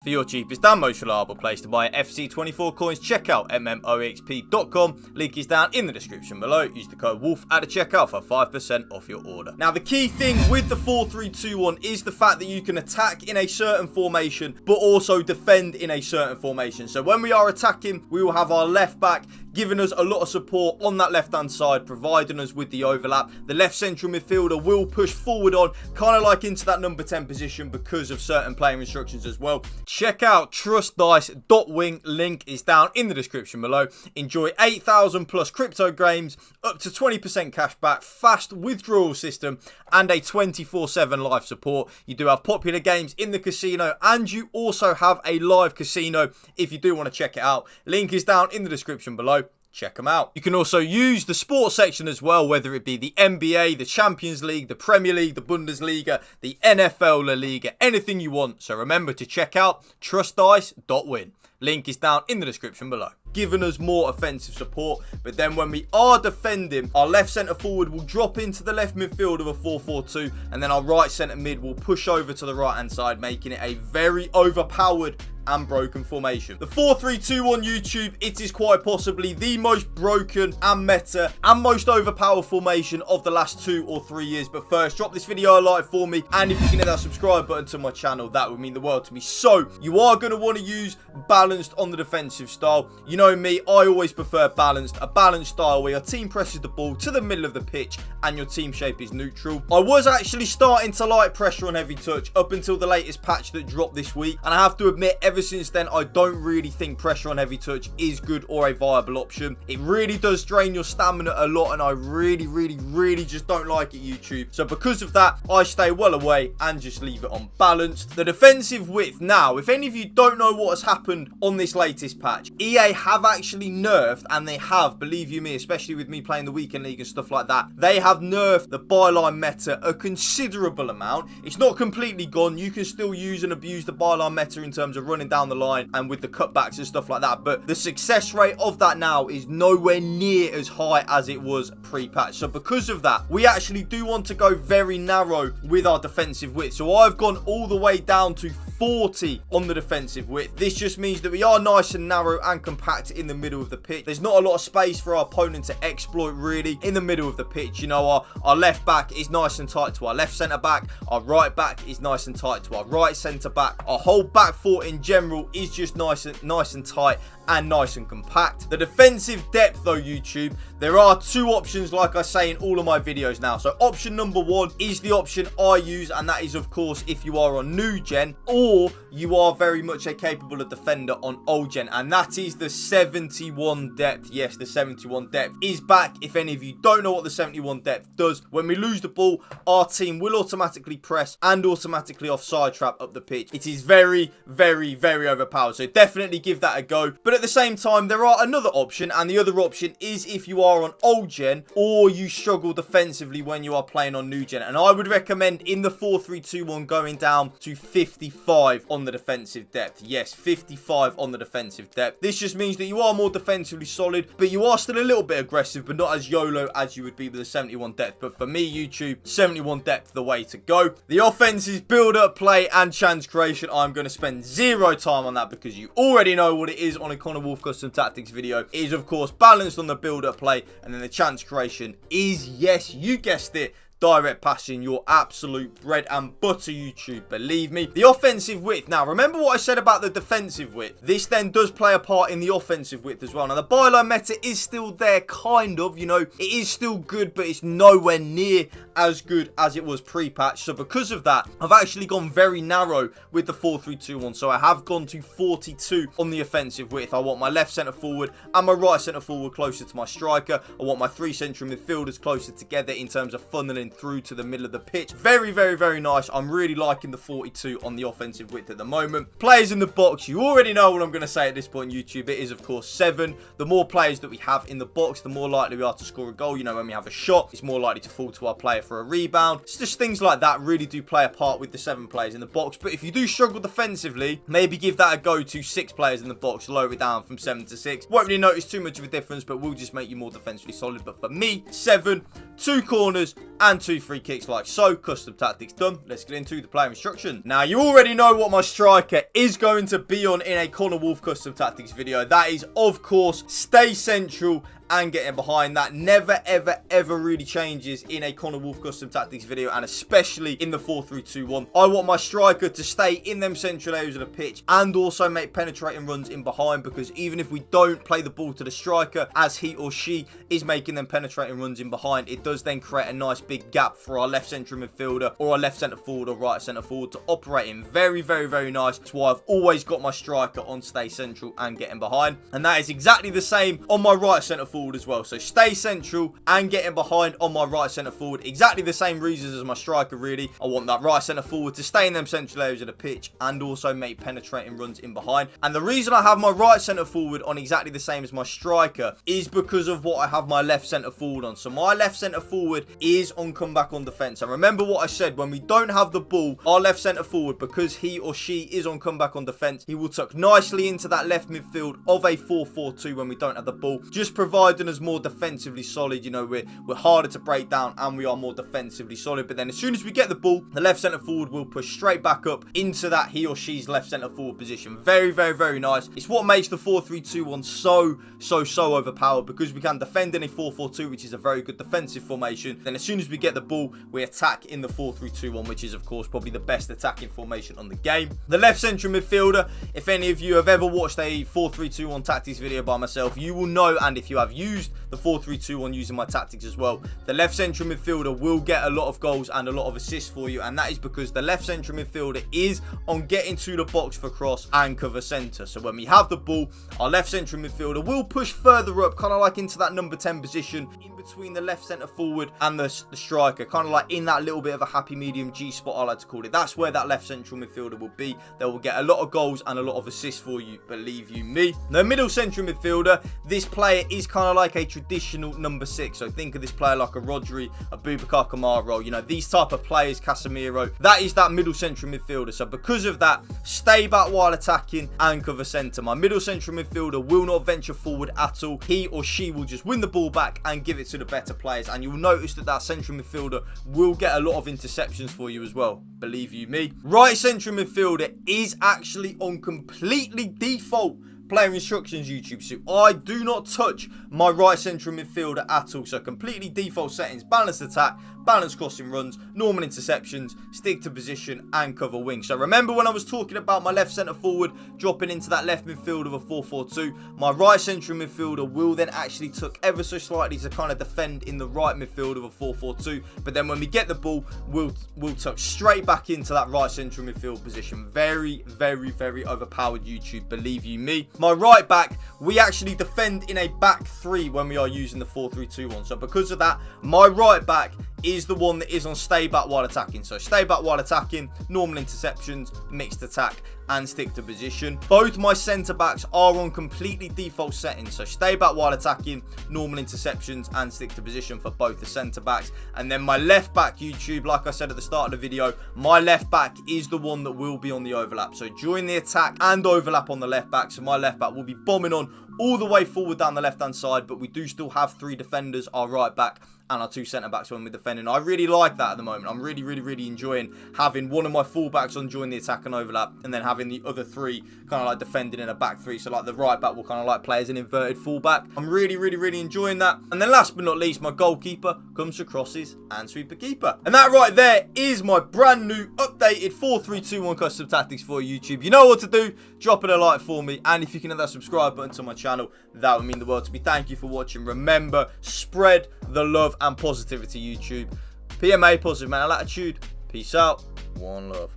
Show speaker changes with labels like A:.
A: For your cheapest and most reliable place to buy FC24 coins, check out MMOEXP.com. Link is down in the description below. Use the code WOLF at the checkout for 5% off your order. Now, the key thing with the 4-3-2-1 is the fact that you can attack in a certain formation, but also defend in a certain formation. So when we are attacking, we will have our left back giving us a lot of support on that left-hand side, providing us with the overlap. The left central midfielder will push forward on, kind of like into that number 10 position because of certain playing instructions as well. Check out trustdice.wing. Link is down in the description below. Enjoy 8,000 plus crypto games, up to 20% cash back, fast withdrawal system, and a 24/7 live support. You do have popular games in the casino, and you also have a live casino if you do want to check it out. Link is down in the description below. Check them out. You can also use the sports section as well, whether it be the NBA, the Champions League, the Premier League, the Bundesliga, the NFL La Liga, anything you want. So remember to check out trustdice.win. Link is down in the description below. Giving us more offensive support, but then when we are defending, our left centre forward will drop into the left midfield of a 4-4-2, and then our right centre mid will push over to the right hand side, making it a very overpowered and broken formation. The 4-3-2-1 YouTube, it is quite possibly the most broken and meta and most overpowered formation of the last 2 or 3 years. But first, drop this video a like for me, and if you can hit that subscribe button to my channel, that would mean the world to me. So you are going to want to use balanced on the defensive style. You know me, I always prefer balanced. A balanced style where your team presses the ball to the middle of the pitch and your team shape is neutral. I was actually starting to like pressure on heavy touch up until the latest patch that dropped this week, and I have to admit, ever since then, I don't really think pressure on heavy touch is good or a viable option. It really does drain your stamina a lot, and I really just don't like it, YouTube. So because of that, I stay well away and just leave it on balanced. The defensive width. Now, if any of you don't know what has happened on this latest patch, EA have actually nerfed, and they have, believe you me, especially with me playing the weekend league and stuff like that, they have nerfed the byline meta a considerable amount. It's not completely gone. You can still use and abuse the byline meta in terms of running down the line and with the cutbacks and stuff like that, but the success rate of that now is nowhere near as high as it was pre-patch. So because of that, we actually do want to go very narrow with our defensive width. So I've gone all the way down to 40 on the defensive width. This just means that we are nice and narrow and compact in the middle of the pitch. There's not a lot of space for our opponent to exploit really in the middle of the pitch. You know, our left back is nice and tight to our left centre back. Our right back is nice and tight to our right centre back. Our whole back four in general is just nice and tight and nice and compact. The defensive depth though, YouTube, there are 2 options like I say in all of my videos now. So option number 1 is the option I use, and that is of course if you are on new gen or you are very much a capable of defender on old gen, and that is the 71 depth. Yes, the 71 depth is back. If any of you don't know what the 71 depth does, when we lose the ball, our team will automatically press and automatically offside trap up the pitch. It is very overpowered, so definitely give that a go. But at the same time, there are another option, and the other option is if you are on old gen or you struggle defensively when you are playing on new gen, and I would recommend in the 4-3-2-1 going down to 55 on the defensive depth. Yes, 55 on the defensive depth. This just means that you are more defensively solid, but you are still a little bit aggressive, but not as YOLO as you would be with the 71 depth. But for me, YouTube, 71 depth the way to go. The offense is build up, play, and chance creation. I'm going to spend 0 time on that because you already know what it is on a Connor Woolf custom tactics video. It is of course balanced on the build up play, and then the chance creation is, yes, you guessed it, direct passing, your absolute bread and butter, YouTube, believe me. The offensive width. Now, remember what I said about the defensive width. This then does play a part in the offensive width as well. Now, the byline meta is still there, kind of, you know. It is still good, but it's nowhere near as good as it was pre-patch. So because of that, I've actually gone very narrow with the 4-3-2-1. So I have gone to 42 on the offensive width. I want my left centre forward and my right centre forward closer to my striker. I want my 3 central midfielders closer together in terms of funneling through to the middle of the pitch. Very nice. I'm really liking the 42 on the offensive width at the moment. Players in the box, you already know what I'm going to say at this point, YouTube. It is of course 7. The more players that we have in the box, the more likely we are to score a goal. You know, when we have a shot, it's more likely to fall to our player for a rebound. It's just things like that really do play a part with the 7 players in the box. But if you do struggle defensively, maybe give that a go to 6 players in the box, lower it down from 7 to 6. Won't really notice too much of a difference, but will just make you more defensively solid. But for me, 7, 2 corners and and 2 free kicks like so. Custom tactics done. Let's get into the player instruction. Now, you already know what my striker is going to be on in a Connor Woolf custom tactics video. That is, of course, stay central and getting behind. That never, ever really changes in a Connor Woolf custom tactics video, and especially in the 4-3-2-1. I want my striker to stay in them central areas of the pitch and also make penetrating runs in behind, because even if we don't play the ball to the striker as he or she is making them penetrating runs in behind, it does then create a nice big gap for our left central midfielder or our left centre forward or right centre forward to operate in. Very, very nice. That's why I've always got my striker on stay central and getting behind, and that is exactly the same on my right centre forward as well. So stay central and getting behind on my right centre forward. Exactly the same reasons as my striker, really. I want that right centre forward to stay in them central areas of the pitch and also make penetrating runs in behind. And the reason I have my right centre forward on exactly the same as my striker is because of what I have my left centre forward on. So my left centre forward is on comeback on defence. And remember what I said, when we don't have the ball, our left centre forward, because he or she is on comeback on defence, he will tuck nicely into that left midfield of a 4-4-2 when we don't have the ball, just providing us more defensively solid. You know, we're harder to break down and we are more defensively solid. But then as soon as we get the ball, the left centre forward will push straight back up into that he or she's left centre forward position. Very nice. It's what makes the 4-3-2-1 so overpowered, because we can defend in a 4-4-2, which is a very good defensive formation. Then as soon as we get the ball, we attack in the 4-3-2-1, which is of course probably the best attacking formation on the game. The left central midfielder, if any of you have ever watched a 4-3-2-1 tactics video by myself, you will know, and if you have used the 4-3-2-1 using my tactics as well, the left central midfielder will get a lot of goals and a lot of assists for you, and that is because the left central midfielder is on getting to the box for cross and cover centre. So when we have the ball, our left central midfielder will push further up, kind of like into that number 10 position, in between the left centre forward and the striker, kind of like in that little bit of a happy medium G spot, I like to call it. That's where that left central midfielder will be. They will get a lot of goals and a lot of assists for you, believe you me. The middle central midfielder, this player is kind of like a traditional number 6. So think of this player like a Rodri, a Boubacar Kamara, you know, these type of players, Casemiro. That is that middle central midfielder. So because of that, stay back while attacking and cover centre. My middle central midfielder will not venture forward at all. He or she will just win the ball back and give it to the better players, and you'll notice that that central midfielder will get a lot of interceptions for you as well, believe you me. Right central midfielder is actually on completely default player instructions, YouTube, so I do not touch my right central midfielder at all. So completely default settings: balanced attack, balanced crossing runs, normal interceptions, stick to position and cover wing. So remember when I was talking about my left centre forward dropping into that left midfield of a 4-4-2, my right central midfielder will then actually tuck ever so slightly to kind of defend in the right midfield of a 4-4-2, but then when we get the ball, we'll tuck straight back into that right central midfield position. Very overpowered, YouTube, believe you me. My right back, we actually defend in a back 3 when we are using the 4-3-2-1. So because of that, my right back is the one that is on stay back while attacking. So stay back while attacking, normal interceptions, mixed attack and stick to position. Both my centre backs are on completely default settings. So stay back while attacking, normal interceptions and stick to position for both the centre backs. And then my left back, YouTube, like I said at the start of the video, my left back is the one that will be on the overlap. So during the attack and overlap on the left back, so my left back will be bombing on all the way forward down the left hand side, but we do still have 3 defenders, our right back and our 2 centre-backs when we're defending. I really like that at the moment. I'm really enjoying having one of my full-backs on during the attack and overlap, and then having the other 3 kind of like defending in a back 3. So like the right back will kind of like play as an inverted full-back. I'm really enjoying that. And then last but not least, my goalkeeper comes for crosses and sweeper keeper. And that right there is my brand new updated 4-3-2-1 custom tactics for YouTube. You know what to do. Drop it a like for me. And if you can hit that subscribe button to my channel, that would mean the world to me. Thank you for watching. Remember, spread the love and positivity, YouTube. PMA, positive mental attitude. Peace out. One love.